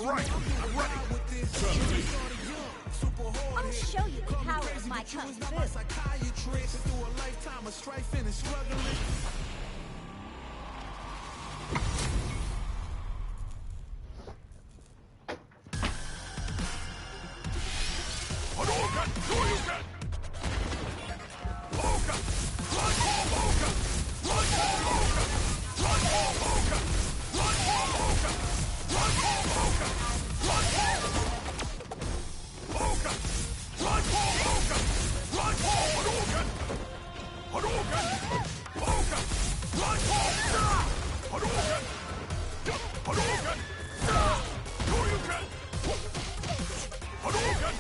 right, I'm ready. I'll show you the power of my kung fu. Through a lifetime of strife and struggling. Hadouken! Shoryuken! Hadouken! Run, Hadouken! Run, Hadouken! Run, Hadouken! Run, Hadouken! Run, Hadouken! Run, Hadouken! Run, Hadouken! Run, Hadouken! Hadouken! Hadouken! Run, Hadouken! Hadouken! Shoryuken! Hadouken!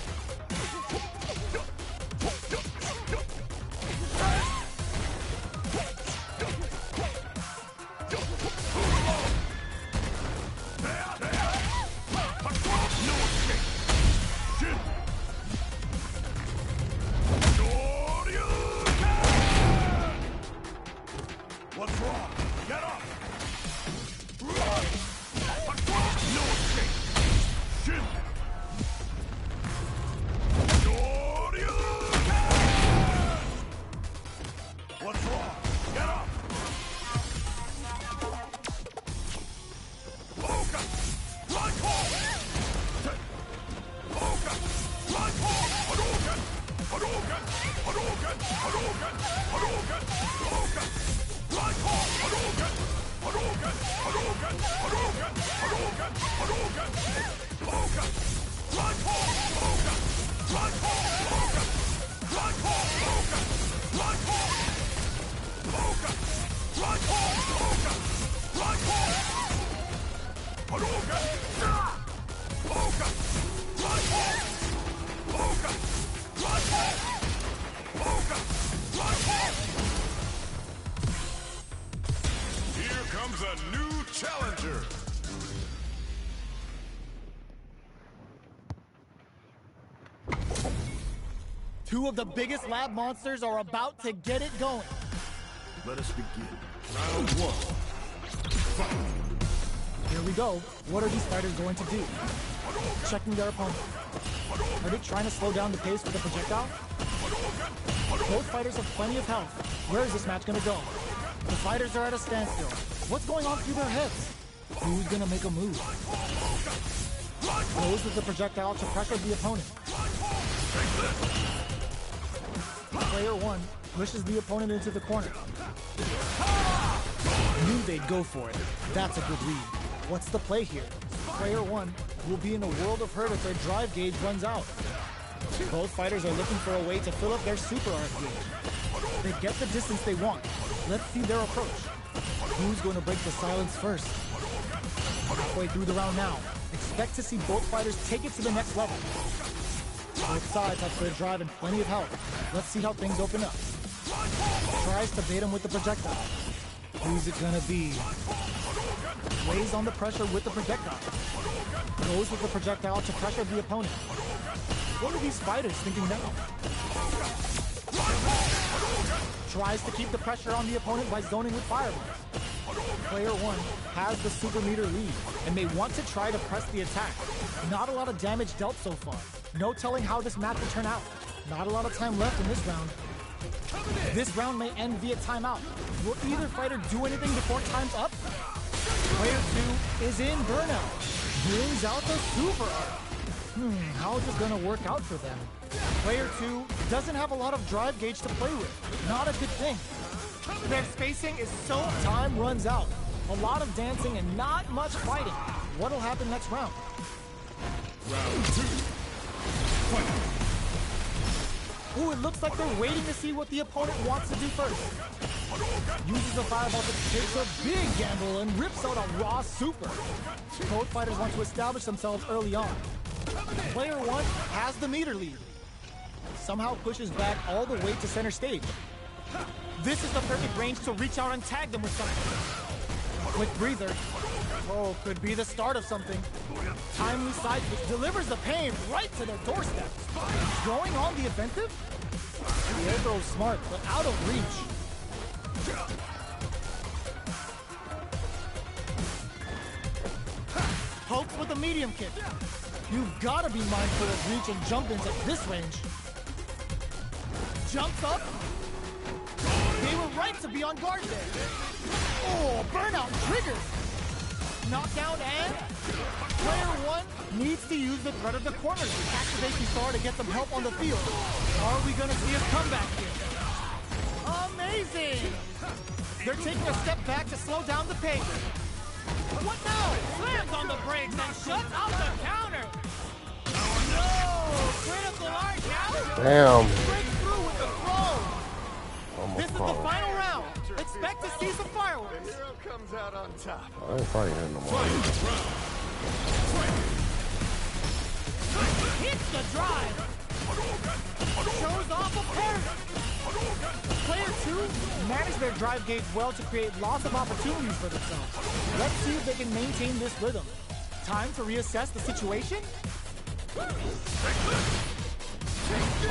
What's wrong? Get up! Run! No escape! Shin! Shoryuken! What's wrong? Get up! Hadouken! Run, Hadouken! Hadouken! Run, Hadouken! Hadouken! Hadouken! Hadouken! Hadouken! Hadouken! Run, Hadouken! Hadouken! Hadouken! Hadouken! Hadouken! Hadouken! Hadouken! Run, Hadouken! Run, Hadouken! Run, Hadouken! Run, Hadouken! Run, Hadouken! Run, Hadouken! Hadouken! Run, Hadouken! Run, Hadouken! Run, Here comes a new challenger! Two of the biggest lab monsters are about to get it going. Let us begin. Round one. Fight! Here we go. What are these fighters going to do? Checking their opponent. Are they trying to slow down the pace with a projectile? Both fighters have plenty of health. Where is this match going to go? The fighters are at a standstill. What's going on through their heads? Who's going to make a move? Goes with the projectile to pressure the opponent. Player one pushes the opponent into the corner. Knew they'd go for it. That's a good read. What's the play here? Player one will be in a world of hurt if their drive gauge runs out. Both fighters are looking for a way to fill up their super art gauge. They get the distance they want. Let's see their approach. Who's going to break the silence first? Halfway through the round now. Expect to see both fighters take it to the next level. Both sides have their drive and plenty of health. Let's see how things open up. Tries to bait him with the projectile. Who's it gonna be? Lays on the pressure with the projectile. Goes with the projectile to pressure the opponent. What are these fighters thinking now? Tries to keep the pressure on the opponent by zoning with fireballs. Player one has the super meter lead and may want to try to press the attack. Not a lot of damage dealt so far. No telling how this match will turn out. Not a lot of time left in this round. This round may end via timeout. Will either fighter do anything before time's up? Player two is in burnout. Brings out the super art. How is this gonna work out for them? Player two doesn't have a lot of drive gauge to play with. Not a good thing. Their spacing is so time runs out. A lot of dancing and not much fighting. What'll happen next round? Round two. Fight! Ooh, it looks like they're waiting to see what the opponent wants to do first. Uses a fireball that takes a big gamble and rips out a raw super. Both fighters want to establish themselves early on. Player one has the meter lead. Somehow pushes back all the way to center stage. This is the perfect range to reach out and tag them with something. Quick breather. Oh, could be the start of something. Timely side switch delivers the pain right to their doorstep. Going on the offensive? The air throw is smart, but out of reach. Pokes with a medium kick. You've got to be mindful of reach and jump ins at this range. Jumps up. They were right to be on guard there. Oh, burnout triggers. Knockdown and player one needs to use the threat of the corner to activate Kisar to get some help on the field. Are we going to see a comeback here? Amazing! They're taking a step back to slow down the pace. What now? Slams on the brakes and shuts out the counter. No! Critical art now. Damn. Breaks through with the throw. Almost This is the caught final round. Expect to see some fireworks. Hero comes out on top. I ain't fighting him no more. Hits the drive. Shows off a parry. Player two managed their drive gauge well to create lots of opportunities for themselves. Let's see if they can maintain this rhythm. Time to reassess the situation.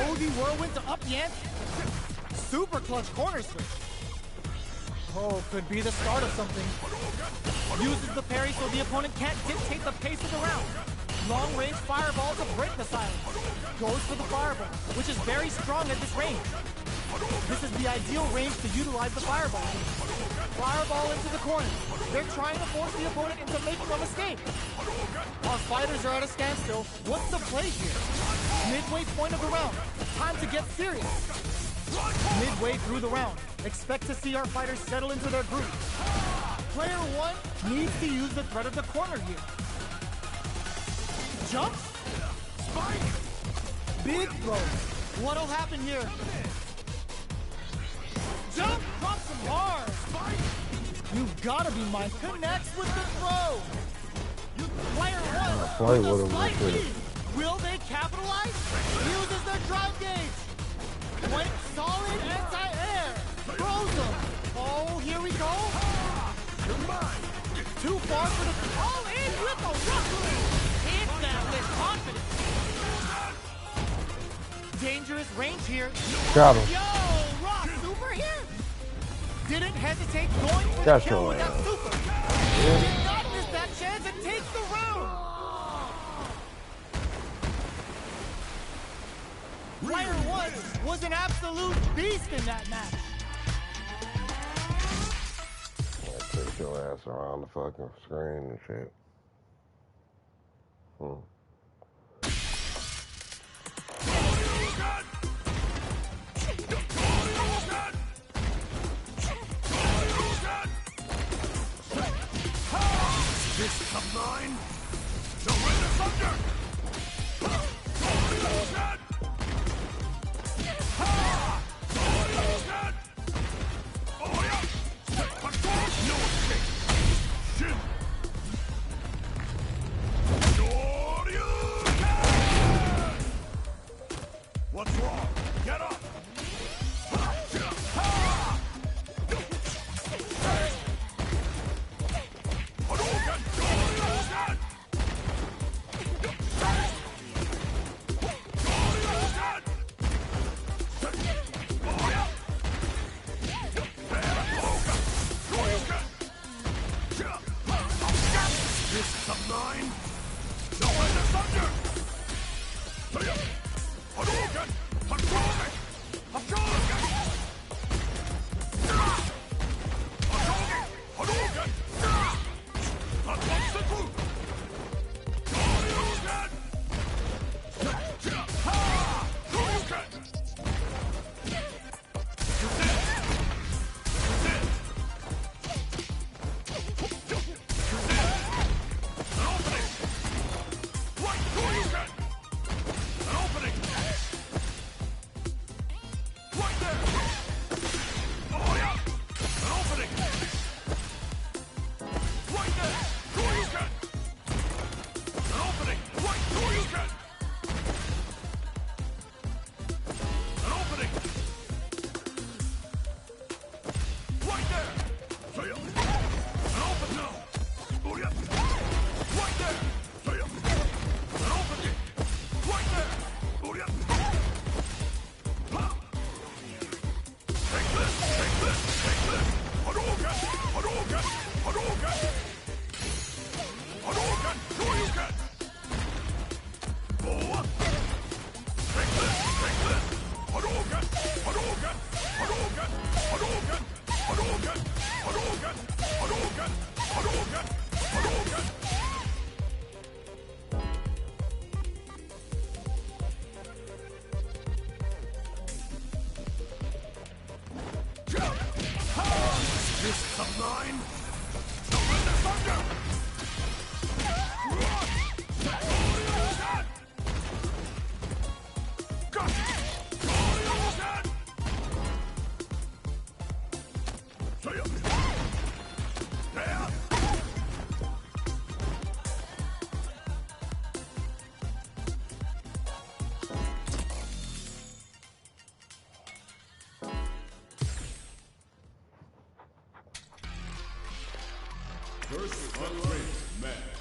OD Whirlwind to up the ante. Super clutch corner switch. Oh, could be the start of something. Uses the parry so the opponent can't dictate the pace of the round. Long range fireball to break the silence. Goes for the fireball, which is very strong at this range. This is the ideal range to utilize the fireball. Fireball into the corner. They're trying to force the opponent into making a mistake. Our fighters are at a standstill. What's the play here? Midway point of the round. Time to get serious. Midway through the round. Expect to see our fighters settle into their groove. Player one needs to use the threat of the corner here. Jump. Spike. Big throw. What'll happen here? Jump. Drops him hard. Spike. You've got to be mindful. Connects with the throw. Player one with a slight lead. Will they capitalize? Uses their drive gauge. Went solid anti-air. Throws them. Oh, here we go. You're mine. Too far for the... All in with a rock. Hits that with confidence. Dangerous range here. Got him. Yo, Rock Super here. Didn't hesitate going for the kill with that super. Did not miss that chance and takes the round. Player one was an absolute beast in that match. Take your ass around the fucking screen and shit. This come mine. Surrender thunder. Fists of mine! Surrender thunder! First unranked match.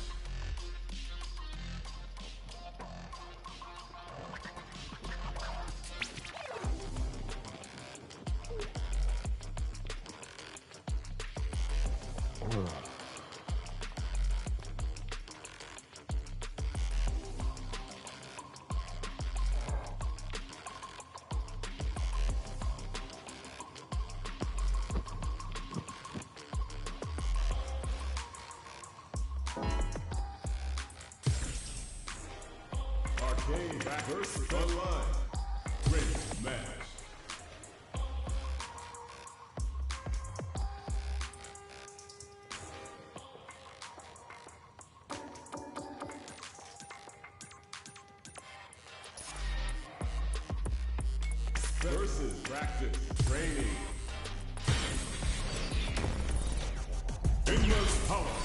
Arcade versus Online. Ranked match. Versus practice training. Endless power.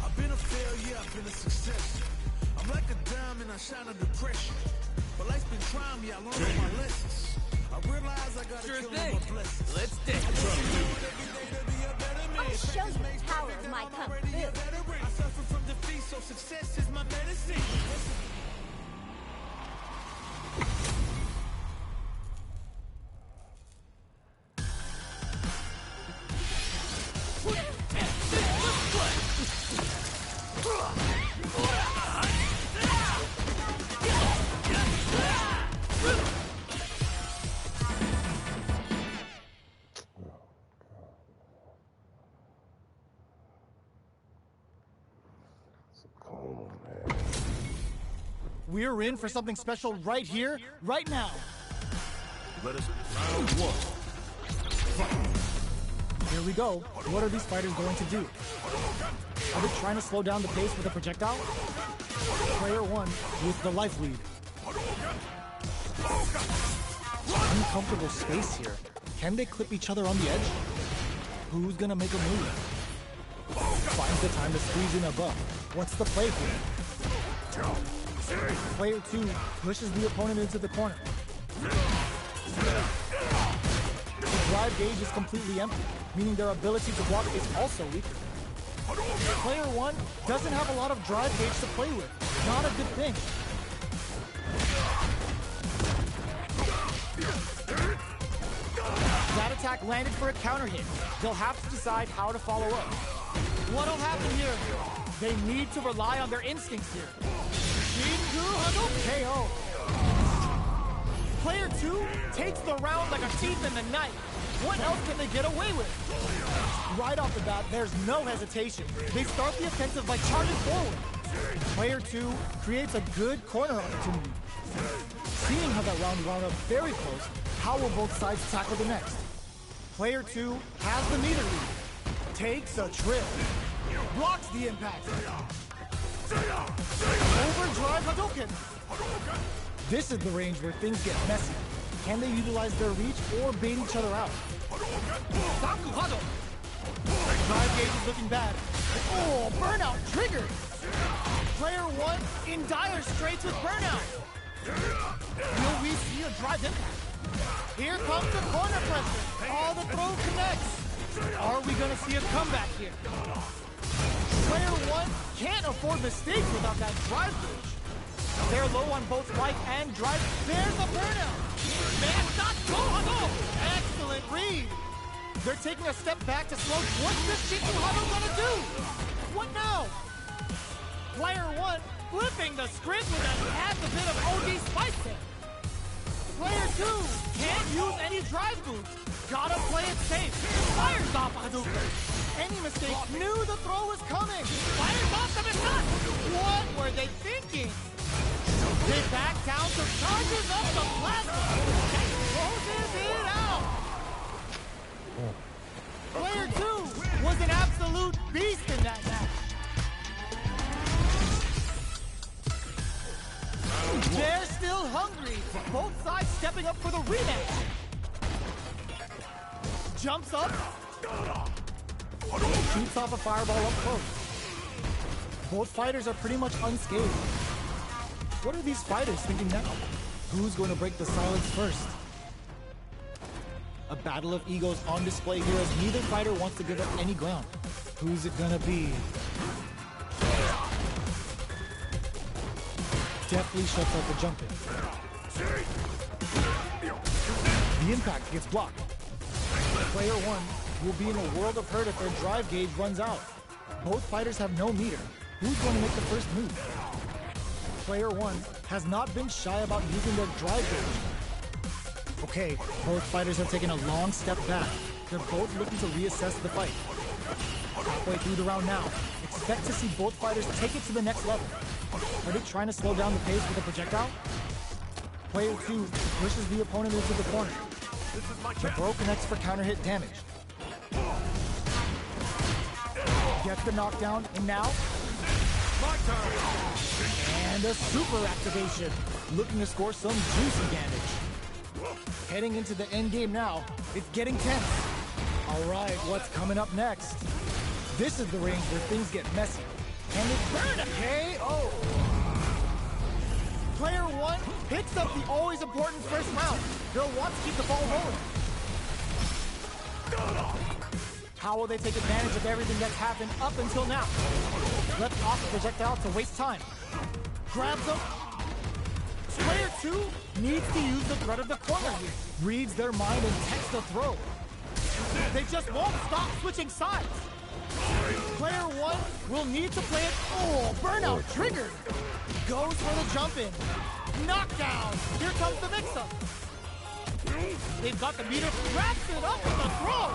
I've been a failure, I've been a success. I'm like a diamond, I shine under pressure. But life's been trying me, I learned all my lessons. I realize I gotta kill all my blessings. Let's dig. I'll show you the power of my kung fu. I suffer from defeat, so success is my medicine. We're in for something special right here, right now. Let us round one. Here we go. What are these fighters going to do? Are they trying to slow down the pace with a projectile? Player one with the life lead. Uncomfortable space here. Can they clip each other on the edge? Who's gonna make a move? Finds the time to squeeze in a buff. What's the play here? Player two pushes the opponent into the corner. The drive gauge is completely empty, meaning their ability to block is also weaker. Player one doesn't have a lot of drive gauge to play with. Not a good thing. That attack landed for a counter hit. They'll have to decide how to follow up. What'll happen here? They need to rely on their instincts here. KO. Player two takes the round like a thief in the night. What else can they get away with? Right off the bat, there's no hesitation. They start the offensive by charging forward. Player two creates a good corner opportunity. Seeing how that round wound up very close, how will both sides tackle the next? Player two has the meter lead. Takes a trip. Blocks the impact. Overdrive Hadouken! This is the range where things get messy. Can they utilize their reach or bait each other out? Sakuhado! Drive gauge is looking bad. Oh, burnout triggered! Player one in dire straits with burnout. Will we see a drive impact? Here comes the corner pressure. Oh, the throw connects. Are we gonna see a comeback here? Player one can't afford mistakes without that drive gauge. They're low on both life and drive. There's a burnout. Man, not Gohado! Excellent read. They're taking a step back to slow. What's this Shikuhado gonna do? What now? Player one flipping the script with adds a bit of OD spice there. Player two can't use any drive boots. Gotta play it safe. Fires off Hadouken. Any mistake, knew the throw was coming. Fires off the shot. What were they thinking? They back down to charges up the plasma. And closes it out. stepping up for the rematch. Jumps up. Shoots off a fireball up close. Both fighters are pretty much unscathed. What are these fighters thinking now? Who's going to break the silence first? A battle of egos on display here as neither fighter wants to give up any ground. Who's it gonna be? Deftly shuts out the jump in. The impact gets blocked. Player one will be in a world of hurt if their drive gauge runs out. Both fighters have no meter. Who's going to make the first move? Player one has not been shy about using their drive gauge. Okay, both fighters have taken a long step back. They're both looking to reassess the fight. Halfway through the round now, expect to see both fighters take it to the next level. Are they trying to slow down the pace with a projectile? Player two pushes the opponent into the corner. The throw connects for counter hit damage. Gets the knockdown, and now... And a super activation, looking to score some juicy damage. Heading into the end game now, it's getting tense. All right, what's coming up next? This is the range where things get messy. And it's burn a KO! Player one picks up the always important first round. They'll want to keep the ball rolling. How will they take advantage of everything that's happened up until now? Left off the projectile to waste time. Grabs him. Player two needs to use the threat of the corner here. Reads their mind and takes the throw. They just won't stop switching sides. Player one will need to play it. Oh, burnout triggered. Goes for the jump in. Knockdown. Here comes the mix-up. They've got the meter. Wraps it up with the throw.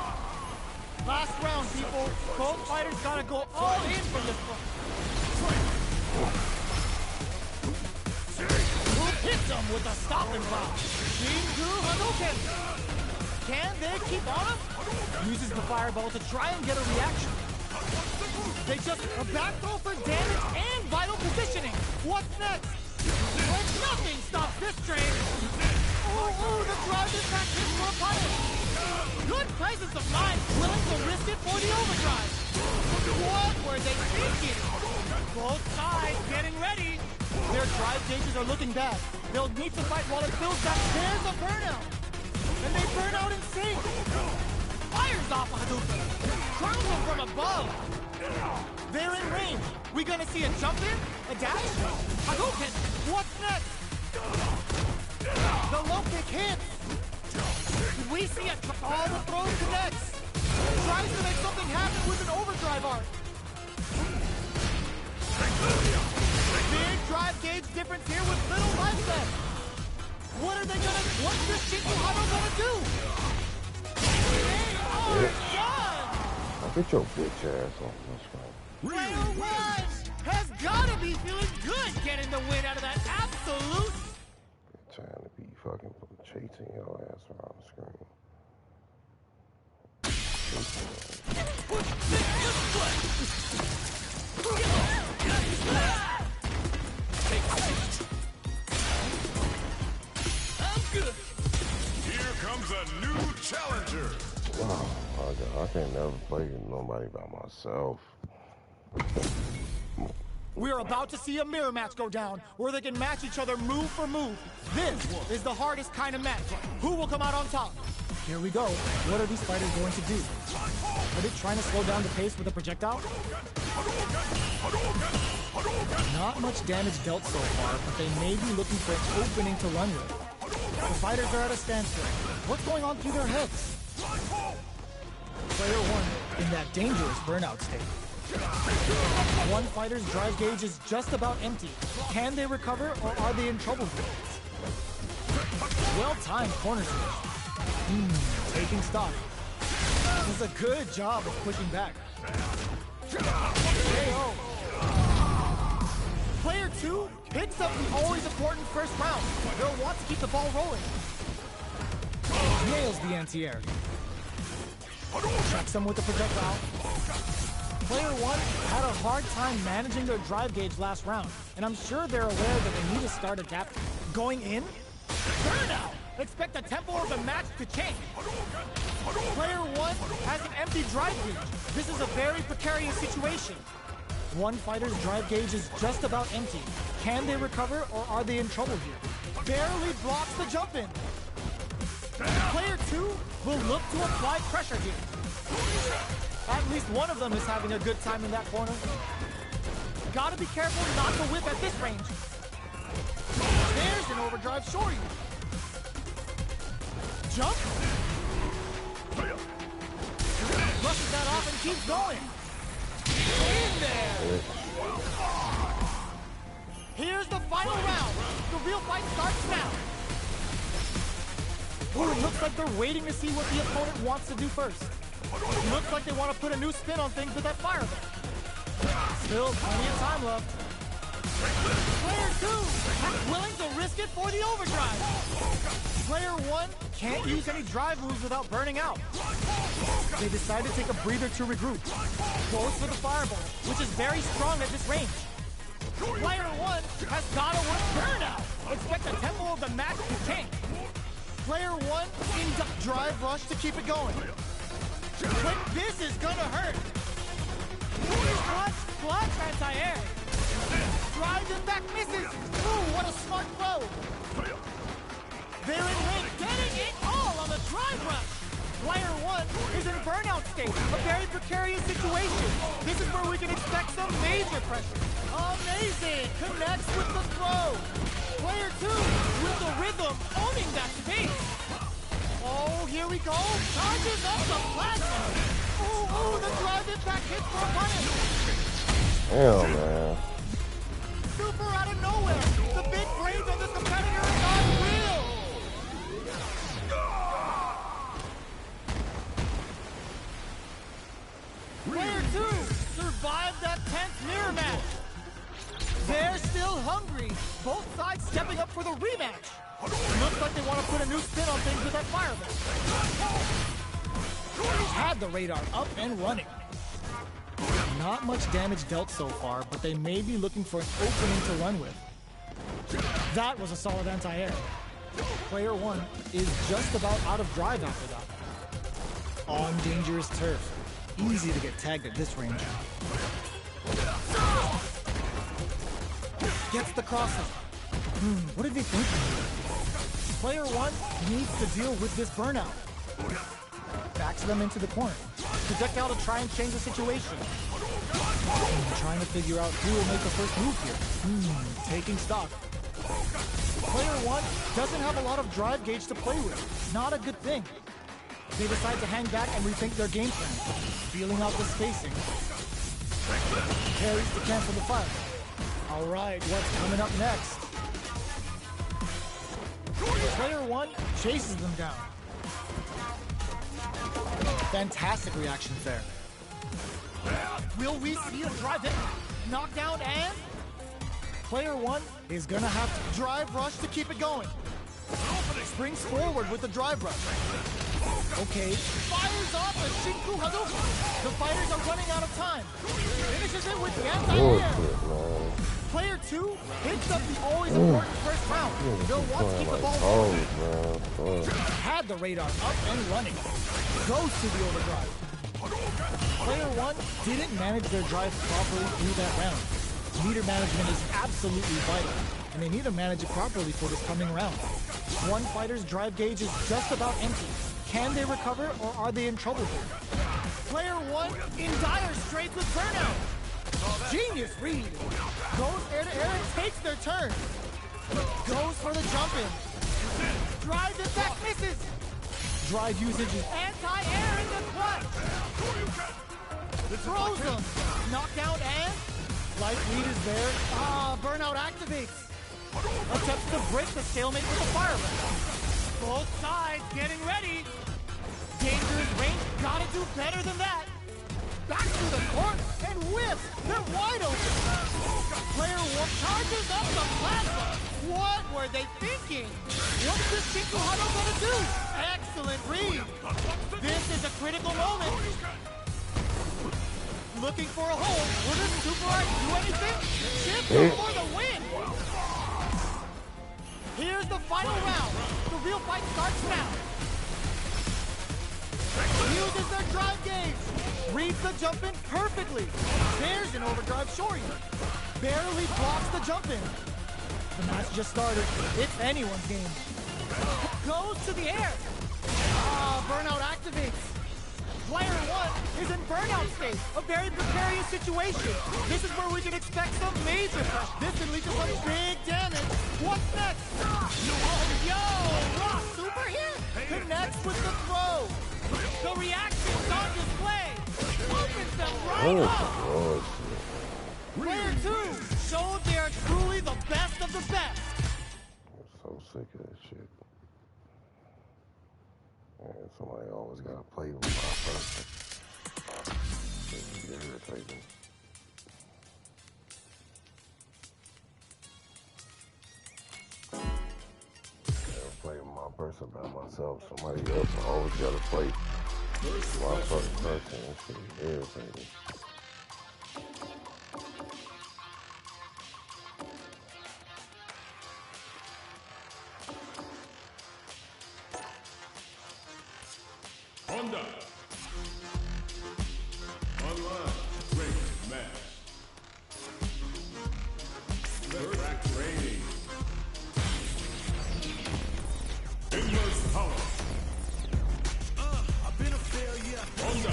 Last round, people. Both fighters gotta go all in for this one. Who hits them with a stopping block? Shinju Hadouken. Can they keep on him? Uses the fireball to try and get a reaction. They just a back throw for damage and vital positioning. What's next? When nothing stops this train. Ooh, the drive impact hits for a punish. Good presence of mind, willing to risk it for the overdrive. What were they thinking? Both sides getting ready. Their drive gauges are looking bad. They'll need to fight while it builds back. There's a burnout. And they burn out in sync. Fires off a Hadouken. Curls them from above. They're in range. We gonna see a jump in? A dash? Hadouken. What's next? The low kick hits. We see all the throws connects. Tries to make something happen with an overdrive arc. Big drive gauge difference here with little life left. What's this Shinju Hado gonna do? They are done! I'll get your bitch ass off this one. Player one has gotta be feeling good getting the win out of that absolute. Trying to be fucking chasing your ass around the screen. Here comes a new challenger. Oh my God, I can't never play with nobody by myself. We're about to see a mirror match go down, where they can match each other move for move. This is the hardest kind of match. Who will come out on top? Here we go. What are these fighters going to do? Are they trying to slow down the pace with a projectile? Not much damage dealt so far, but they may be looking for an opening to run with. The fighters are at a standstill. What's going on through their heads? Player one in that dangerous burnout state. One fighter's drive gauge is just about empty. Can they recover, or are they in trouble here? Well-timed corner switch. Taking stock. This is a good job of pushing back. KO. Player two picks up the always important first round. They'll want to keep the ball rolling. Nails the anti-air. Tracks him with the projectile. Player one had a hard time managing their drive gauge last round, and I'm sure they're aware that they need to start adapting. Going in? Burnout! Expect the tempo of the match to change. Player 1 has an empty drive gauge. This is a very precarious situation. One fighter's drive gauge is just about empty. Can they recover or are they in trouble here? Barely blocks the jump in. Player 2 will look to apply pressure here. At least one of them is having a good time in that corner. Gotta be careful not to whip at this range. There's an overdrive shorty. Jump. Brushes that off and keeps going. In there. Here's the final round. The real fight starts now. Ooh, it looks like they're waiting to see what the opponent wants to do first. Looks like they want to put a new spin on things with that fireball. Still plenty of time left. Player 2 willing to risk it for the overdrive. Player 1 can't use any drive moves without burning out. They decide to take a breather to regroup. Goes for the fireball, which is very strong at this range. Player 1 has got to work burnout. Expect the tempo of the match to change. Player 1 in drive rush to keep it going. But this is gonna hurt. Clutch, block anti-air. Drives and back misses. Ooh, what a smart throw. They're in ring, getting it all on the drive rush. Player 1 is in burnout state, a very precarious situation. This is where we can expect some major pressure. Amazing, connects with the throw. Player 2 with the rhythm, owning that space. Oh, here we go. Charges up the plasma. Ooh, the drive impact hits for a punish. Hell, man. Super out of nowhere. The big brains on this competitor is unreal. Player 2 survived that tense mirror match. They're still hungry. Both sides stepping up for the rematch. Looks like they want to put a new spin on things with that fireball. Had the radar up and running. Not much damage dealt so far, but they may be looking for an opening to run with. That was a solid anti-air. Player 1 is just about out of drive after that. On dangerous turf. Easy to get tagged at this range. Gets the crosses. What are they thinking? Player 1 needs to deal with this burnout. Backs them into the corner. Projectile to try and change the situation. Trying to figure out who will make the first move here. Taking stock. Player 1 doesn't have a lot of drive gauge to play with. Not a good thing. They decide to hang back and rethink their game plan. Feeling out the spacing. Carries to cancel the fire. Alright, what's coming up next? Player 1 chases them down. Fantastic reactions there. Will we see a drive in? Knockdown and? Player 1 is gonna have to drive rush to keep it going. Springs forward with the drive rush. Okay, fires off a Shinku Hadouken. The fighters are running out of time. Finishes it with the anti-air. Player 2 hits up the always important first round. They'll want to keep the ball rolling. Had the radar up and running. Goes to the overdrive. Player 1 didn't manage their drive properly through that round. Meter management is absolutely vital, and they need to manage it properly for this coming round. One fighter's drive gauge is just about empty. Can they recover, or are they in trouble here? Player 1 in dire straits with burnout. Genius read. Goes air to air and takes their turn. Goes for the jump in. Drives it back, misses. Drive usage is anti-air in the clutch. Throws them. Knockdown and life lead is there. Burnout activates. Attempts to break the stalemate with the fireball. Both sides getting ready. Dangerous range. Gotta do better than that. Back to the court and whip. They're wide open. Player 1 charges up the plasma. What were they thinking? What is this Shinku Hado gonna do? Excellent read. This is a critical moment. Looking for a hole. Will this Super Art do anything? Chip for the win. Here's the final round. The real fight starts now. Uses their drive gauge. Reads the jump in perfectly. There's an overdrive shorty. Barely blocks the jump in. The match just started. It's anyone's game. Goes to the air. Burnout activates. Player 1 is in burnout state. A very precarious situation. This is where we can expect some major pressure. This can lead to some big damage. What's next? Yo! Rock super hit! Connects with the throw. The reaction's on display. Opens them right up. Player 2 showed they are truly the best of the best. I'm so sick of this shit. Man, somebody always gotta play with my person. It's irritating. Never play with my person by myself. Somebody else always gotta play my fucking person. That shit is irritating. Honda. Online race match. Track rating. Endless power. I've been a failure. Honda.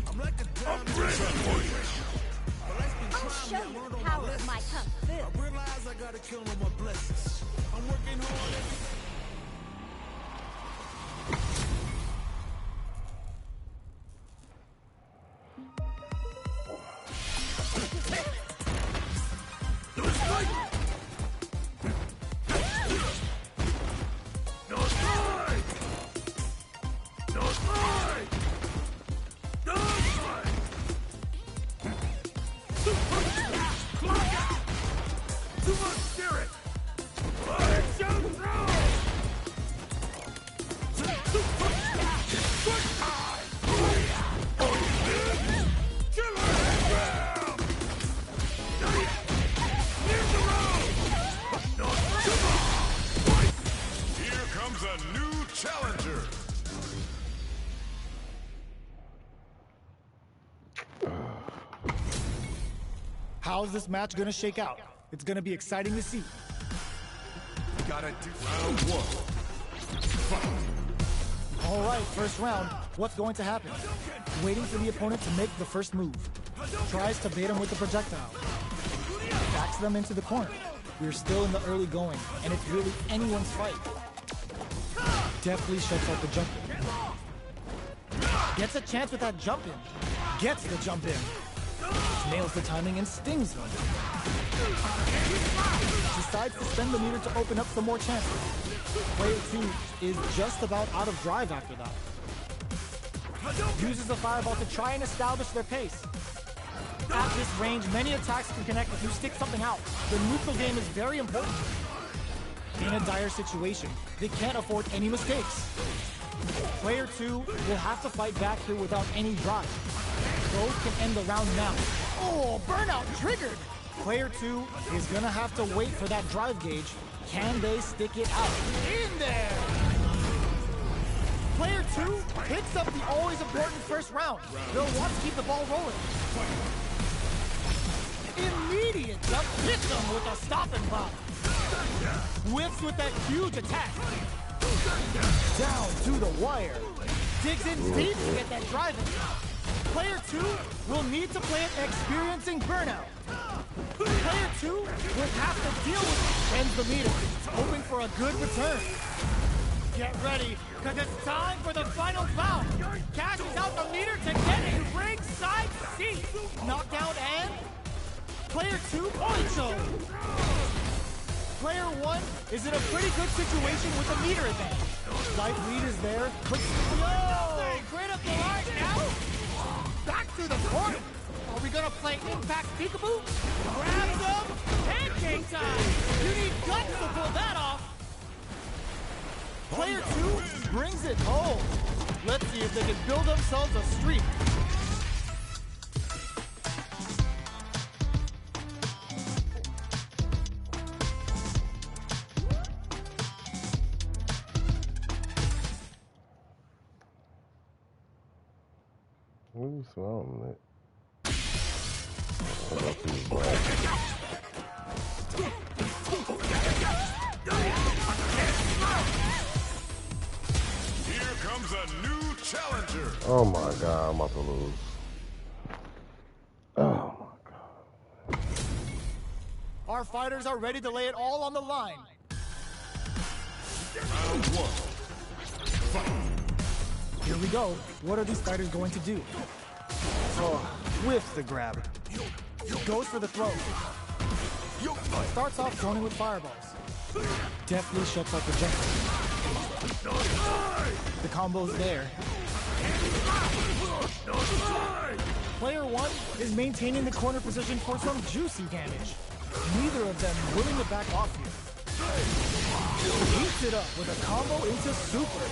I'm like a diamond. But life's been I'll trying show me. I you learned the all power my of my lessons. kung fu. I realize I gotta kill all my blessings. I'm working hard every Here comes a new challenger. How's this match gonna shake out? It's gonna be exciting to see. Gotta do round 1. Fight. All right, first round. What's going to happen? Waiting for the opponent to make the first move. Tries to bait him with the projectile. Backs them into the corner. We're still in the early going, and it's really anyone's fight. Deftly shuts out the jump in. Gets a chance with that jump in. Gets the jump in. Nails the timing and stings them. Decides to spend the meter to open up some more chances. Player 2 is just about out of drive after that. Uses the fireball to try and establish their pace. At this range, many attacks can connect if you stick something out. The neutral game is very important. In a dire situation, they can't afford any mistakes. Player 2 will have to fight back here without any drive. Both can end the round now. Oh, burnout triggered! Player 2 is gonna have to wait for that drive gauge. Can they stick it out? In there! Player 2 picks up the always important first round. They'll want to keep the ball rolling. Immediate jump hits them with a stopping block. Whips with that huge attack. Down to the wire. Digs in deep to get that drive in. Player 2 will need to play it experiencing burnout. Player 2 will have to deal with it. Bends the meter, hoping for a good return. Get ready, because it's time for the final bout. Cashes out the meter to get a ringside seat. Knockdown and Player 2 Oicho. Player 1 is in a pretty good situation with the meter advantage. Light lead is there, but no! Critical art now! Back to the corner! Are we gonna play Impact Peekaboo? Grab them! Pancake time! You need guts to pull that off! Player 2 brings it home. Let's see if they can build themselves a streak. What are you smelling it? I got these black. Here comes a new challenger. Oh my god, I'm about to lose. Oh my god. Our fighters are ready to lay it all on the line. Round one. Here we go. What are these fighters going to do? Oh, whiffs the grab. Goes for the throw. Starts off zoning with fireballs. Deftly shuts out the jumper. The combo's there. Player one is maintaining the corner position for some juicy damage. Neither of them willing to back off here. Heats it up with a combo into super.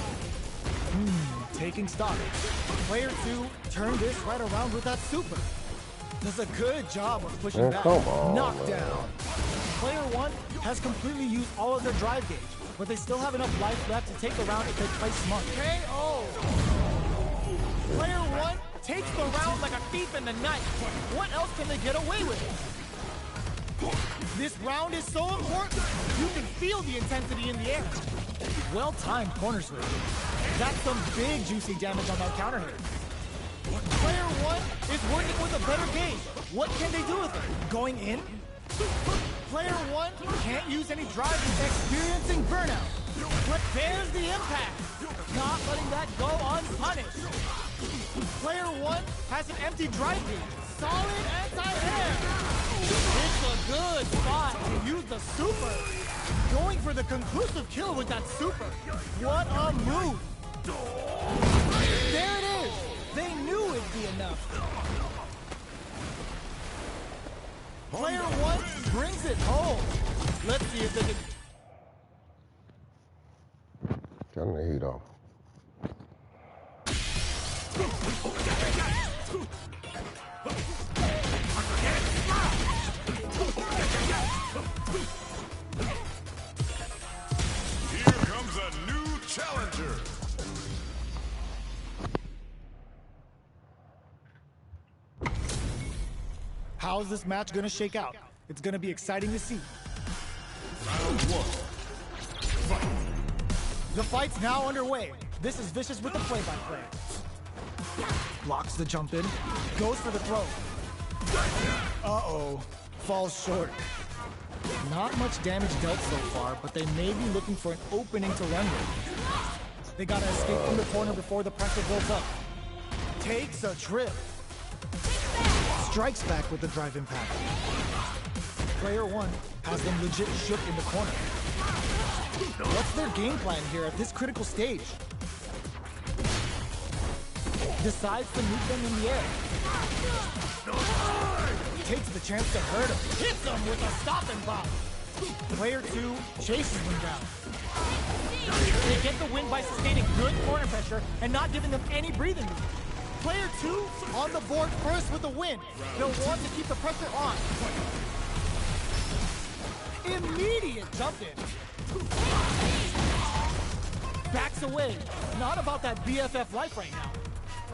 Taking stock. Player two turned this right around with that super. Does a good job of pushing back. Come on, Knockdown. Player one has completely used all of their drive gauge, but they still have enough life left to take the round if they play smart. KO! Player one takes the round like a thief in the night. What else can they get away with? This round is so important, you can feel the intensity in the air. Well-timed corner switch. That's some big juicy damage on that counter hit. Player one is working with a better gauge. What can they do with it? Going in? Player one can't use any drive, experiencing burnout. But there's the impact. Not letting that go unpunished. Player one has an empty drive gauge. Solid anti-air. It's a good spot to use the super. Going for the conclusive kill with that super. What a move. There it is. They knew it'd be enough. Player one brings it home. Let's see if they can... Turn the heat off. Here comes a new challenger. How's this match gonna shake out? It's gonna be exciting to see. Round one. The fight's now underway. This is Vicious with the play-by-play. Blocks the jump in, goes for the throw. Uh-oh, falls short. Not much damage dealt so far, but they may be looking for an opening to run with. They gotta escape from the corner before the pressure builds up. Takes a trip. Strikes back with the drive impact. Player one has them legit shook in the corner. What's their game plan here at this critical stage? Decides to meet them in the air. Takes the chance to hurt him. Hits them with a stop and pop. Player two chases them down. They get the win by sustaining good corner pressure and not giving them any breathing room. Player two on the board first with the win. They'll want to keep the pressure on. Immediate jump in. Backs away. Not about that BFF life right now.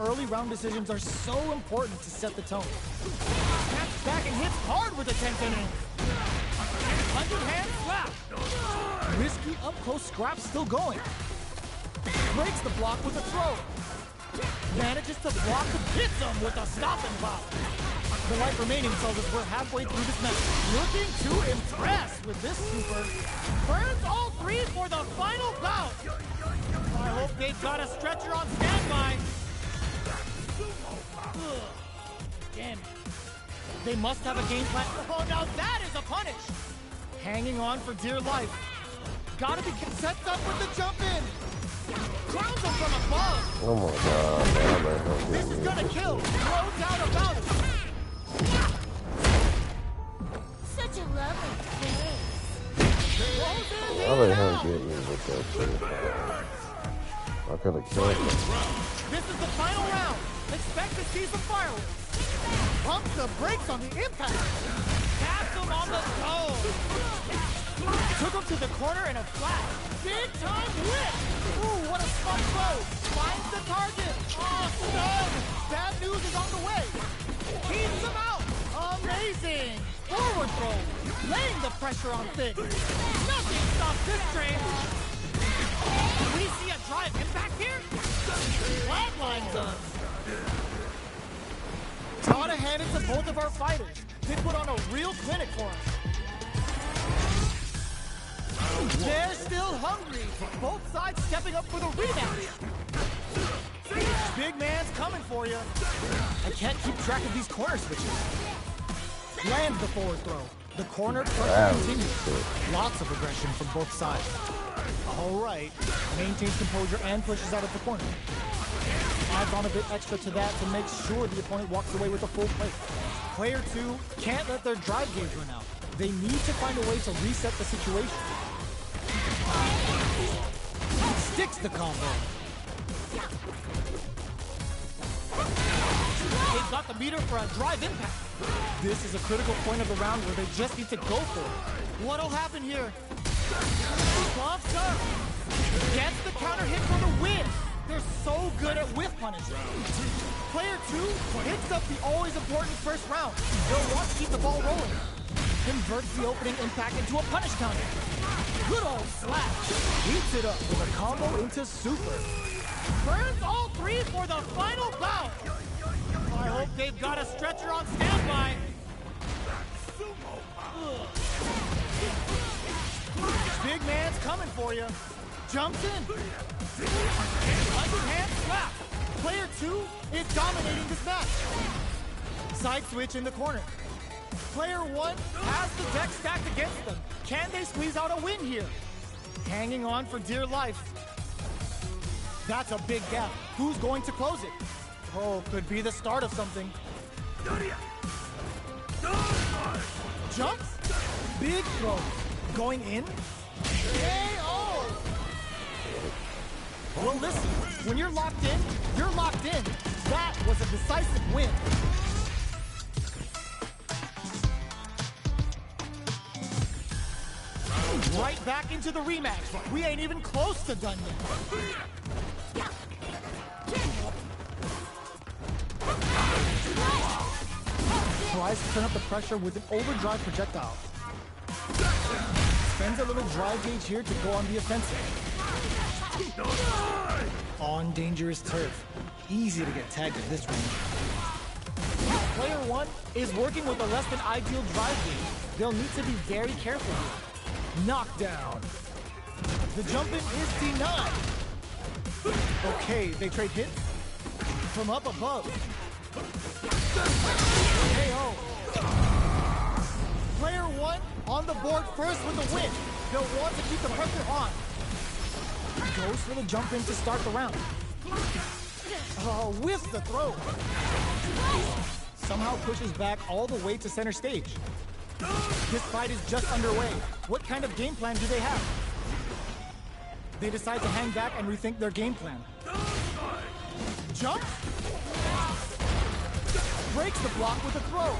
Early round decisions are so important to set the tone. Snaps back and hits hard with a 10-10 in. 100-hand slap. Risky up-close scrap still going. Breaks the block with a throw. Manages to block the hits him with a stop and pop. The life remaining tells us we're halfway through this match. Looking to impress with this super. Burns all three for the final bout. I hope they've got a stretcher on standby. Ugh. Damn it. They must have a game plan. Oh, now that is a punish. Hanging on for dear life. Gotta be sets up with the jump in. Crowns him from above. Oh my god, man. This is gonna kill. No doubt about it. Such a lovely face. I let him get me with that shit. I could have killed him. This is the final round. Expect to see some fireworks. Pumps the brakes on the impact. Taps him on the toe. Took him to the corner in a flash. Big time whip. Ooh, what a smart throw. Finds the target. Oh, stun. Bad news is on the way. Keeps him out. Amazing. Forward throw. Laying the pressure on Thick. Nothing stops this train. We see a drive impact here? Flatlines us. Gotta hand it to both of our fighters. They put on a real clinic for us. They're still hungry. Both sides stepping up for the rematch. Big man's coming for you. I can't keep track of these corner switches. Lands the forward throw. The corner pressure continues. Lots of aggression from both sides. All right. Maintains composure and pushes out of the corner. Adds on a bit extra to that to make sure the opponent walks away with a full plate. Player 2 can't let their drive gauge run out. They need to find a way to reset the situation. Sticks the combo. They've got the meter for a drive impact. This is a critical point of the round where they just need to go for it. What'll happen here? Bumps up. Gets the counter hit for the win. They're so good at whiff punishing. Player 2 hits up the always important first round. They'll want to keep the ball rolling. Converts the opening impact into a punish counter. Good old slash. Heats it up with a combo into super. Burns all three for the final bout. I hope they've got a stretcher on standby. Big man's coming for you. Jumps in. Underhand slap. Player 2 is dominating this match. Side switch in the corner. Player 1 has the deck stacked against them. Can they squeeze out a win here? Hanging on for dear life. That's a big gap. Who's going to close it? Oh, could be the start of something. Jumps. Big throw. Going in. KO! Well, listen. When you're locked in, you're locked in. That was a decisive win. Right back into the rematch. We ain't even close to done yet. Tries to turn up the pressure with an overdrive projectile. Spends a little drive gauge here to go on the offensive. On dangerous turf. Easy to get tagged at this range. Player 1 is working with a less than ideal drive gauge. They'll need to be very careful here. Knockdown. The jump in is denied. Okay, they trade hits from up above. KO. Player 1 on the board first with the win. They'll want to keep the pressure on. Goes for the jump in to start the round. Oh, whiffs the throw. Somehow pushes back all the way to center stage. This fight is just underway. What kind of game plan do they have? They decide to hang back and rethink their game plan. Jump. Breaks the block with a throw.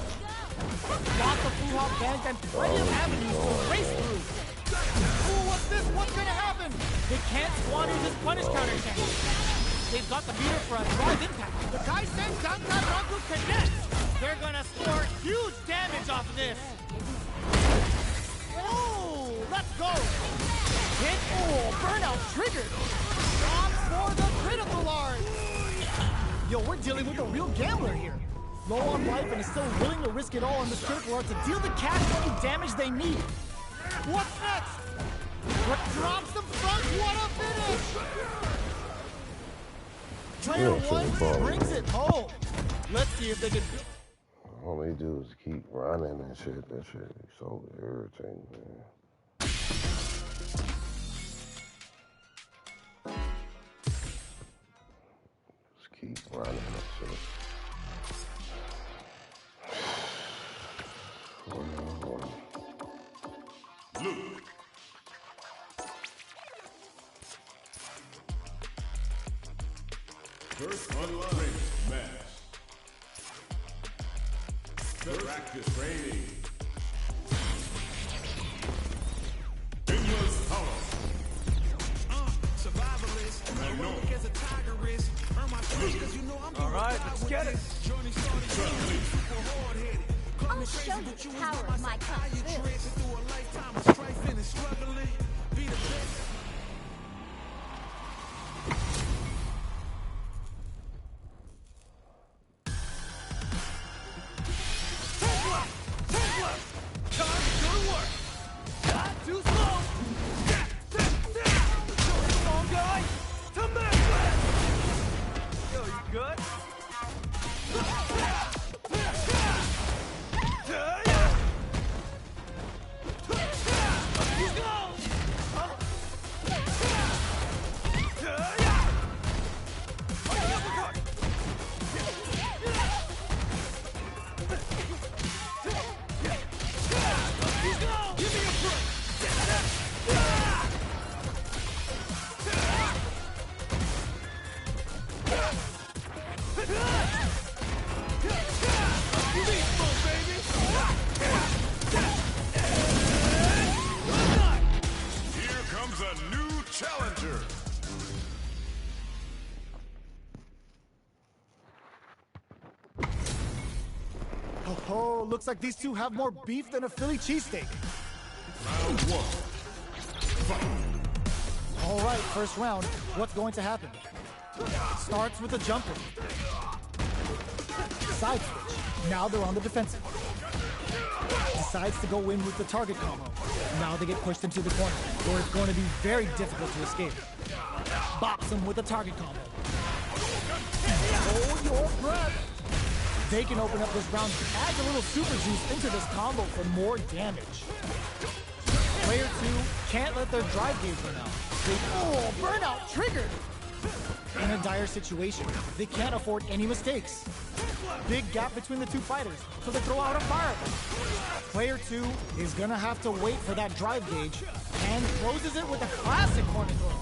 Lots of foo-hop bank and plenty of avenues to race through. Ooh, what's this? What's gonna happen? They can't squander this punish counter chance. They've got the meter for a drive impact. The Kaisen Danganronku connects. They're gonna score huge damage off this. Oh, let's go. Hit, oh, burnout triggered. Drops for the critical art. Yo, we're dealing with a real gambler here. Low on life and is still willing to risk it all on this critical art to deal the cash money damage they need. What's next? What drops the front? What a finish! Player 1 brings it home. Let's see if they can. All they do is keep running and shit. That shit is so irritating, man. Just keep running and shit. Luke. First unloading match. Practice training. Endless power. Survivalist. as a tiger is. Earn my trust, cause you know I'm All right, let's get it. Journey started super hard-headed. I'll show you the power of my kung fu. Through a lifetime of strife and struggling. Be the best. Too slow! Come on, guys! To Memphis! Yo, you good? Let's go! Give me a break! Here comes a new challenger. Oh, looks like these two have more beef than a Philly cheesesteak. Round one. All right, first round. What's going to happen? Starts with a jumper. Side switch. Now they're on the defensive. Decides to go in with the target combo. Now they get pushed into the corner, where it's going to be very difficult to escape. Bops him with a target combo. Hold your breath. They can open up this round, add a little super juice into this combo for more damage. Player 2 can't let their drive gauge run out. Burnout triggered! In a dire situation, they can't afford any mistakes. Big gap between the two fighters, so they throw out a fire. Player 2 is gonna have to wait for that drive gauge and closes it with a classic corner throw.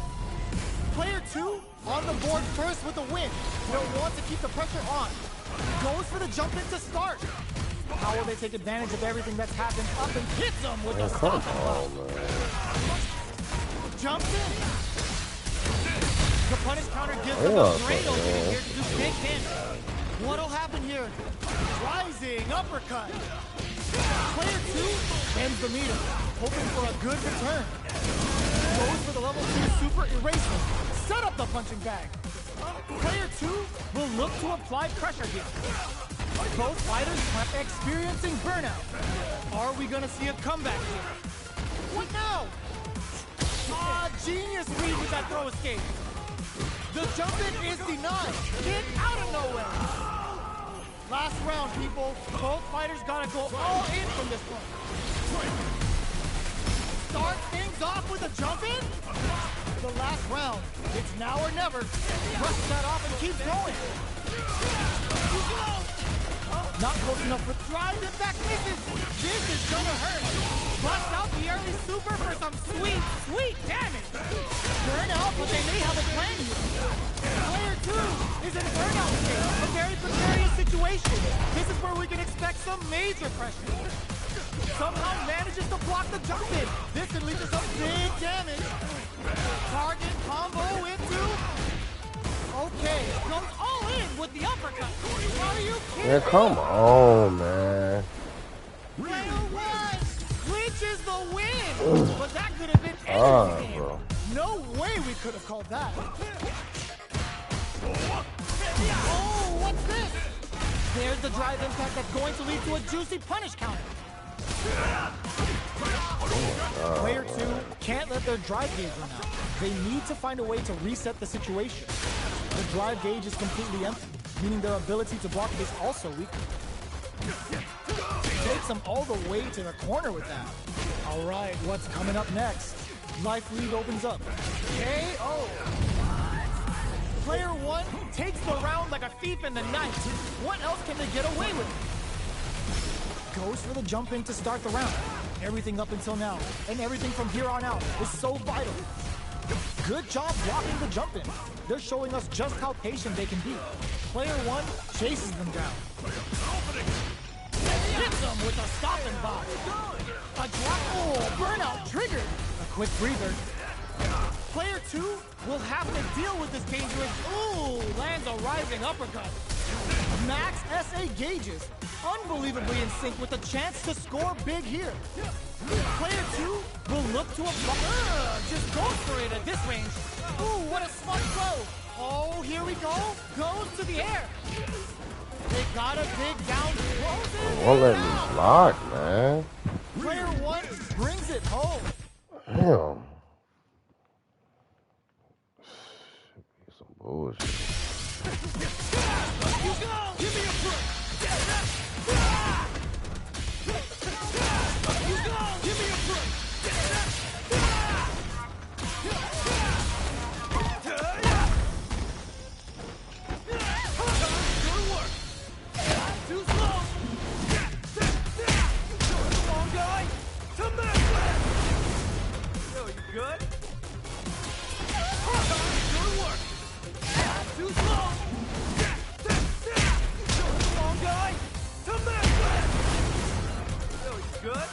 Player 2 on the board first with a win. They'll want to keep the pressure on. Goes for the jump in to start. How will they take advantage of everything that's happened up and hits them with the stop and block? Jumps in. The punish counter gives them a great opening here to do big damage. What'll happen here? Rising uppercut. Player 2 ends the meter, hoping for a good return. Goes for the level 2 super erasement. Set up the punching bag. Player 2 will look to apply pressure here. Both fighters are experiencing burnout. Are we gonna see a comeback here? What now? Genius read with that throw escape. The jump in is denied. Get out of nowhere. Last round, people. Both fighters gotta go all in from this point. Start things off with a jump in. The last round. It's now or never. Brushes that off and keeps going. Not close enough for drive impact misses. This is gonna hurt. Bust out the early super for some sweet, sweet damage. Burnout, but they may have a plan here. Player 2 is in burnout state, a very precarious situation. This is where we can expect some major pressure. Somehow manages to block the jump in. This could lead to some big damage. Target combo into... Okay, goes all in with the uppercut. Are you kidding? Yeah, come on, man. Player 1 clinches the win. But that could have been anything. Bro. No way we could have called that. Oh, what's this? There's the drive impact that's going to lead to a juicy punish counter. Player 2 can't let their drive gauge run out. They need to find a way to reset the situation. The drive gauge is completely empty, meaning their ability to block is also weak. Takes them all the way to the corner with that. All right, what's coming up next? Life lead opens up. KO. Player 1 takes the round like a thief in the night. What else can they get away with? Goes for the jump in to start the round. Everything up until now, and everything from here on out is so vital. Good job blocking the jump in. They're showing us just how patient they can be. Player 1 chases them down. Hits them with a stop and box. A drop. Oh, burnout triggered. A quick breather. Player 2 will have to deal with this dangerous, ooh, lands a rising uppercut. Max SA gauges, unbelievably in sync with a chance to score big here. Player 2 will look to apply, just goes for it at this range. Ooh, what a smart throw. Oh, here we go, goes to the air. They got a big down, throws it. Won't let me block, man. Player 1 brings it home. Damn. Some bullshit. You go! Give me a foot! You go! Give me a foot! Good work! Too slow! Come on, guy! To Midwest! Yo, you good? Good work! Too slow! Come on, guy! To Midwest! Yo, you good?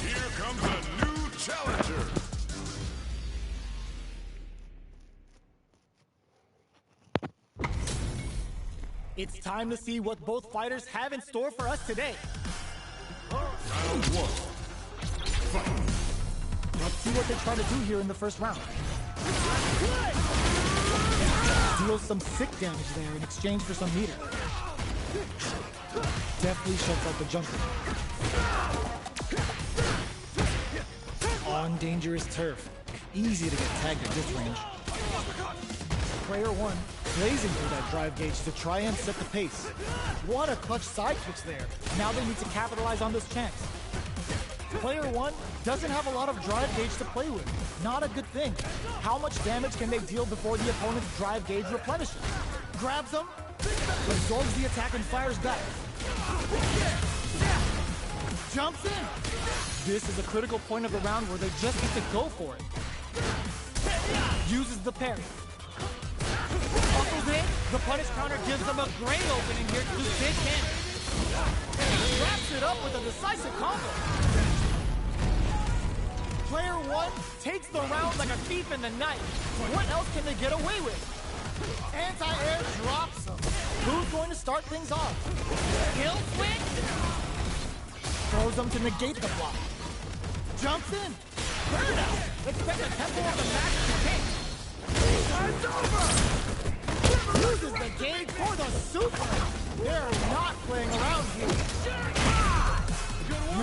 Here comes a new challenger. It's time to see what both fighters have in store for us today. Round 1. Let's see what they try to do here in the first round. Deals some sick damage there in exchange for some meter. Definitely shuts out the jumper. On dangerous turf. Easy to get tagged at this range. Player 1 blazing through that drive gauge to try and set the pace. What a clutch side kicks there. Now they need to capitalize on this chance. Player 1 doesn't have a lot of drive gauge to play with. Not a good thing. How much damage can they deal before the opponent's drive gauge replenishes? Grabs him, absorbs the attack and fires back. Jumps in. This is a critical point of the round where they just need to go for it. Uses the parry. Buckles in. The punish counter gives them a great opening here to do big damage. Wraps it up with a decisive combo. Player 1 takes the round like a thief in the night. What else can they get away with? Anti-air drops him. Who's going to start things off? Kill swing? Throws him to negate the block. Jumps in. Burnout. Expect the tempo of the match to take. Time's over. Uses the gauge for the super. They're not playing around here.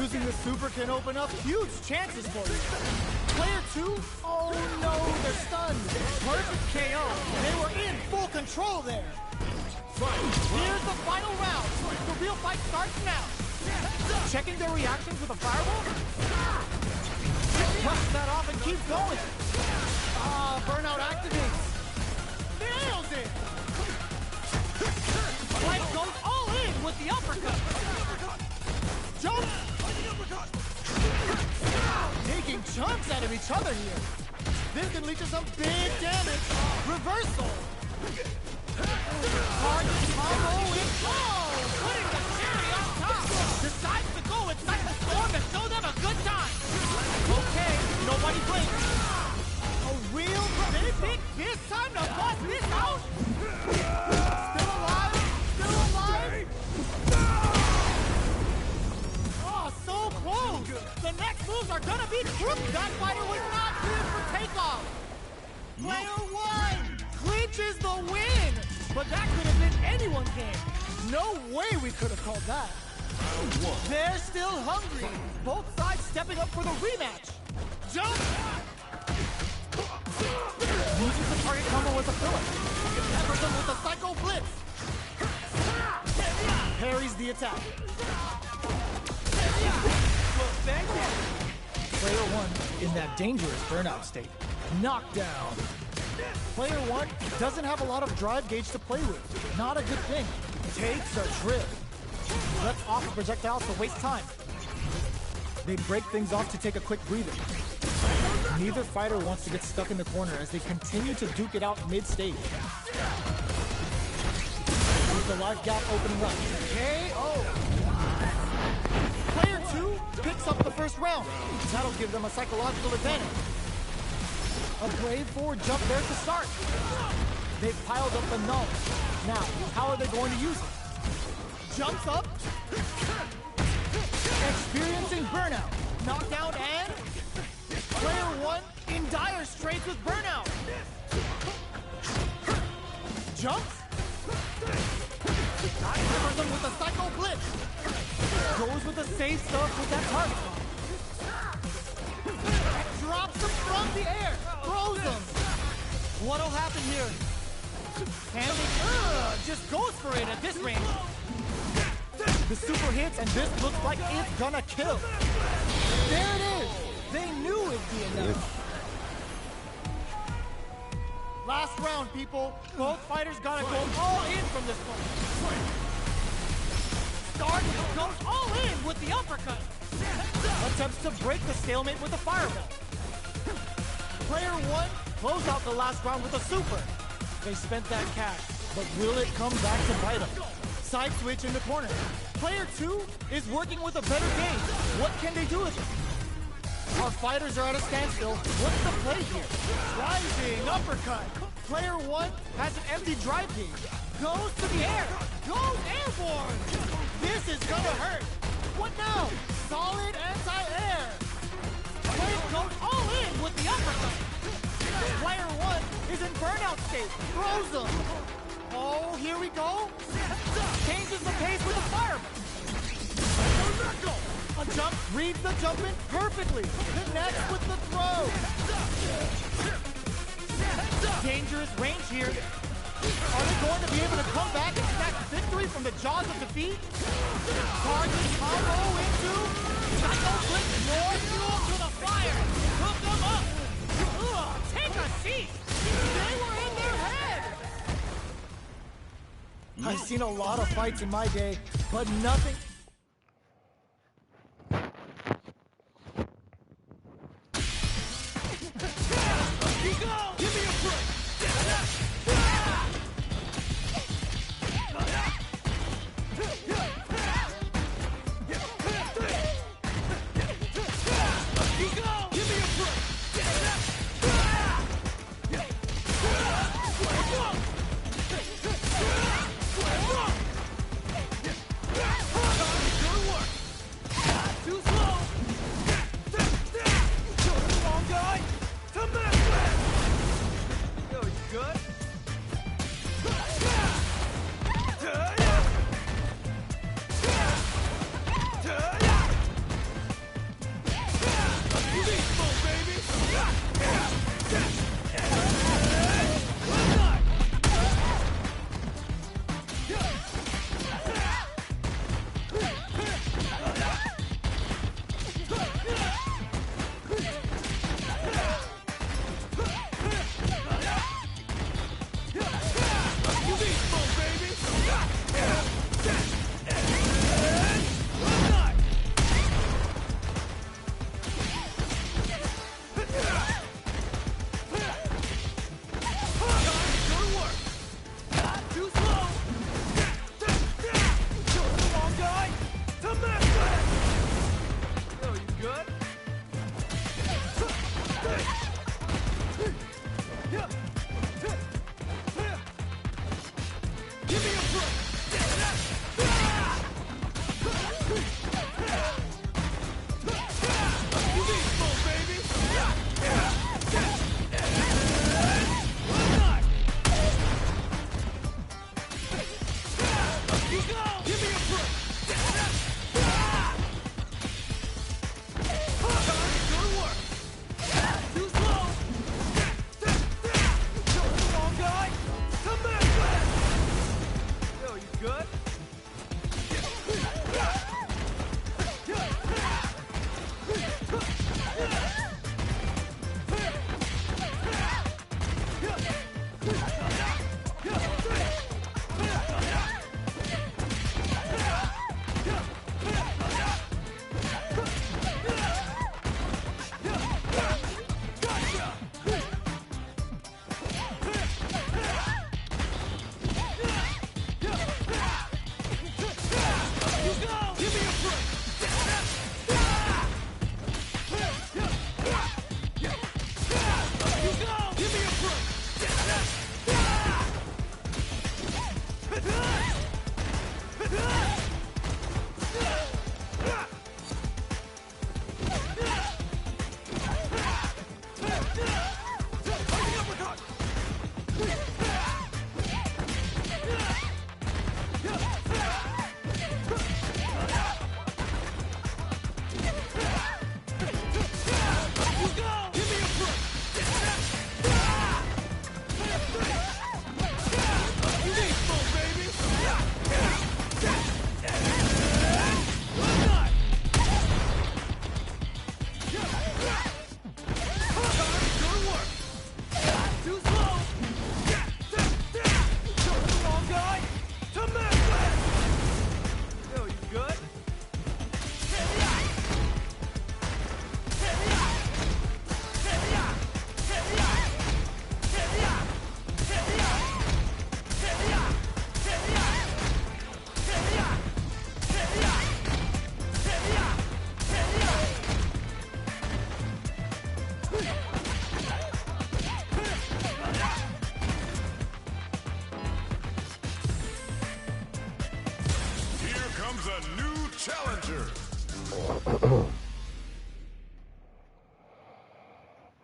Using the super can open up huge chances for you. Player 2? Oh no, they're stunned. Perfect KO. They were in full control there. Here's the final round. The real fight starts now. Checking their reactions with a fireball? Brushes that off and keeps going. Burnout activates. Nails it. Life goes all in with the uppercut. Jump. Taking chunks out of each other here. This can lead to some big damage. Reversal. Target combo in. Oh, putting the cherry on top. Decides to go inside the storm and show them a good time. Okay, nobody blinks. A real big this time to bust this out. Still alive. Still alive. Oh, so close. The next moves are gonna be true. That fighter was not cleared for takeoff. Player 1 clinches the win. But that could have been anyone's game. No way we could have called that. They're still hungry. Both sides stepping up for the rematch. Jump! Uses the target combo as a filler. Peppers them with a Psycho Blitz. Parries the attack. Well, thank you. Player one in that dangerous burnout state. Knockdown. Player one doesn't have a lot of drive gauge to play with. Not a good thing. Takes a trip. Lets off a projectile to waste time. They break things off to take a quick breather. Neither fighter wants to get stuck in the corner as they continue to duke it out mid-stage. With the life gap opening up. KO! Player two picks up the first round. That'll give them a psychological advantage. A brave forward jump there to start. They've piled up the knowledge. Now, how are they going to use it? Jumps up. Experiencing burnout. Knockdown and... Player one in dire straits with burnout. Jumps. Covers them with a psycho blitz. Goes with the safe stuff with that target. Drops them from the air. Throws them. What'll happen here? Candy just goes for it at this range. The super hits, and this looks like it's gonna kill. There it is. They knew it'd be enough. Last round, people. Both fighters gotta go all in from this point. Stark goes all in with the uppercut. Attempts to break the stalemate with a fireball. Player one close out the last round with a super. They spent that cash, but will it come back to bite them? Side switch in the corner. Player two is working with a better game. What can they do with it? Our fighters are at a standstill. What's the play here? Rising uppercut. Player one has an empty drive gauge. Goes to the air. Goes airborne. This is gonna hurt. What now? Solid anti-air. Player goes all in with the uppercut. Player one is in burnout state. Throws them. Oh, here we go. Changes the pace with a fireball. A jump, reads the jump in perfectly. Connects with the throw. Dangerous range here. Are they going to be able to come back and snatch victory from the jaws of defeat? Target combo into Psycho Blitz, more fuel to the fire. Hook them up. Ugh, take a seat. They were in their head. I've seen a lot of fights in my day, but nothing... Give me a break!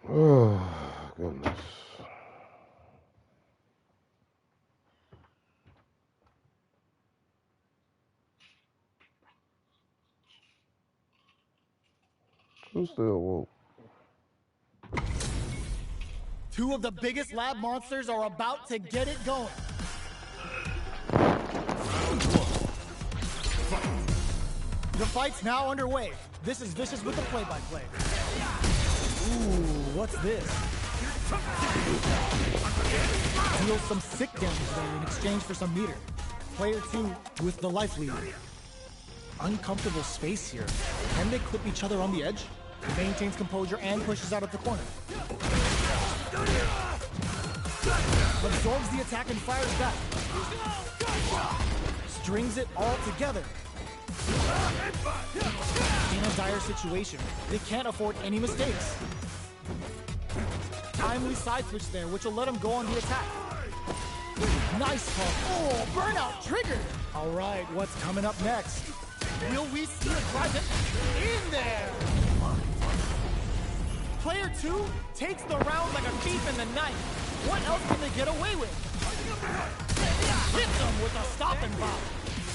Oh, goodness. Who's still woke? Two of the biggest lab monsters are about to get it going. The fight's now underway. This is Vicious with the play-by-play. Ooh, what's this? Deals some sick damage there in exchange for some meter. Player 2 with the life lead. Uncomfortable space here. Can they clip each other on the edge? He maintains composure and pushes out of the corner. Absorbs the attack and fires back. Strings it all together. In a dire situation, they can't afford any mistakes. Timely side switch there, which will let him go on the attack. Nice call. Oh, burnout triggered. All right, what's coming up next? Will we see a drive in there? Player 2 takes the round like a thief in the night. What else can they get away with? Hits them with a stop and pop.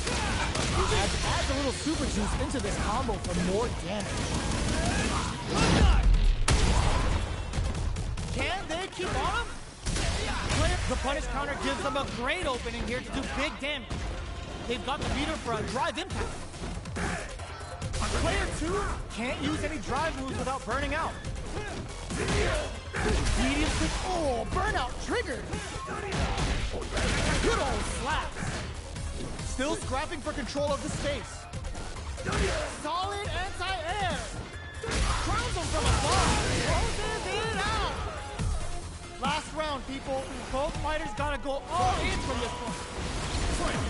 Adds a little super juice into this combo for more damage. Can they keep on him? The punish counter gives them a great opening here to do big damage. They've got the meter for a drive impact. Player 2 can't use any drive moves without burning out. Medium quick. Oh, burnout triggered. Good old slaps. Still scrapping for control of the space. Solid anti-air. Crowns him from above. Closes it out. Last round, people. Both fighters gotta go all in from this point.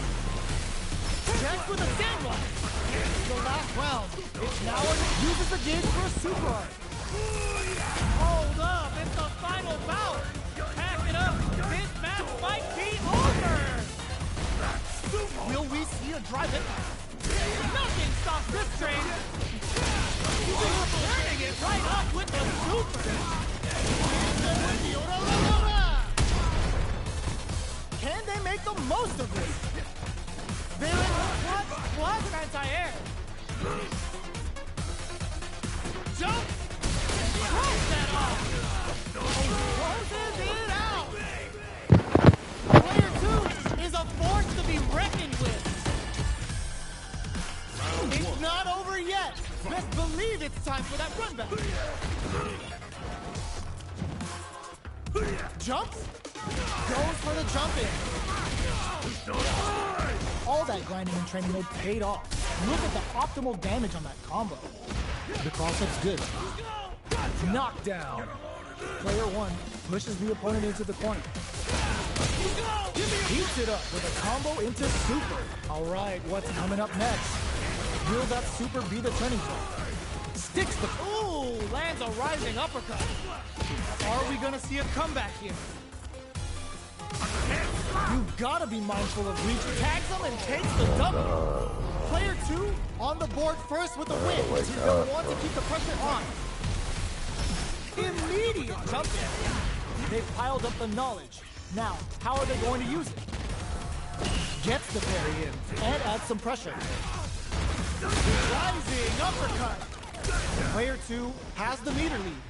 Checks with a sandwich. The last round. It's now uses the gauge for a super art. Hold up, it's the final bout. Pack it up. This match might be over. Will we see a drive impact? Nothing stops this train. Turning it right up with the super. Can they make the most of this? They're in plus anti-air. Jump! Close that off! Closes it out! Player 2 is a force to be reckoned with. It's not over yet. Best believe it's time for that run back. Jumps? Goes for the jump in. All that grinding and training mode paid off. Look at the optimal damage on that combo. The cross-up's good. Knockdown. Player 1 pushes the opponent into the corner. Heats it up with a combo into super. All right, what's coming up next? Will that super be the turning point? Sticks the... Ooh, lands a rising uppercut. Are we gonna see a comeback here? You've gotta be mindful of reach. Tags him and takes the double. Player 2 on the board first with the win. He's gonna want to keep the pressure on. Immediate jump in. They've piled up the knowledge. Now, how are they going to use it? Gets the parry in and adds some pressure. Rising uppercut. Player 2 has the meter lead.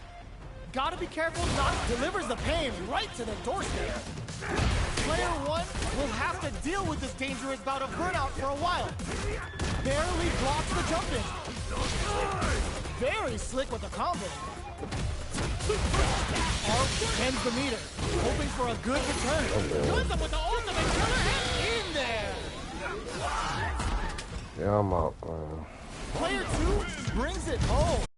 Gotta be careful not delivers the pain right to the doorstep. Player 1 will have to deal with this dangerous bout of burnout for a while. Barely blocks the jump in. Very slick with the combo. Out ends the meter, hoping for a good return. Joins them with the ultimate killer and in there. Yeah, I'm out, man. Player 2 brings it home.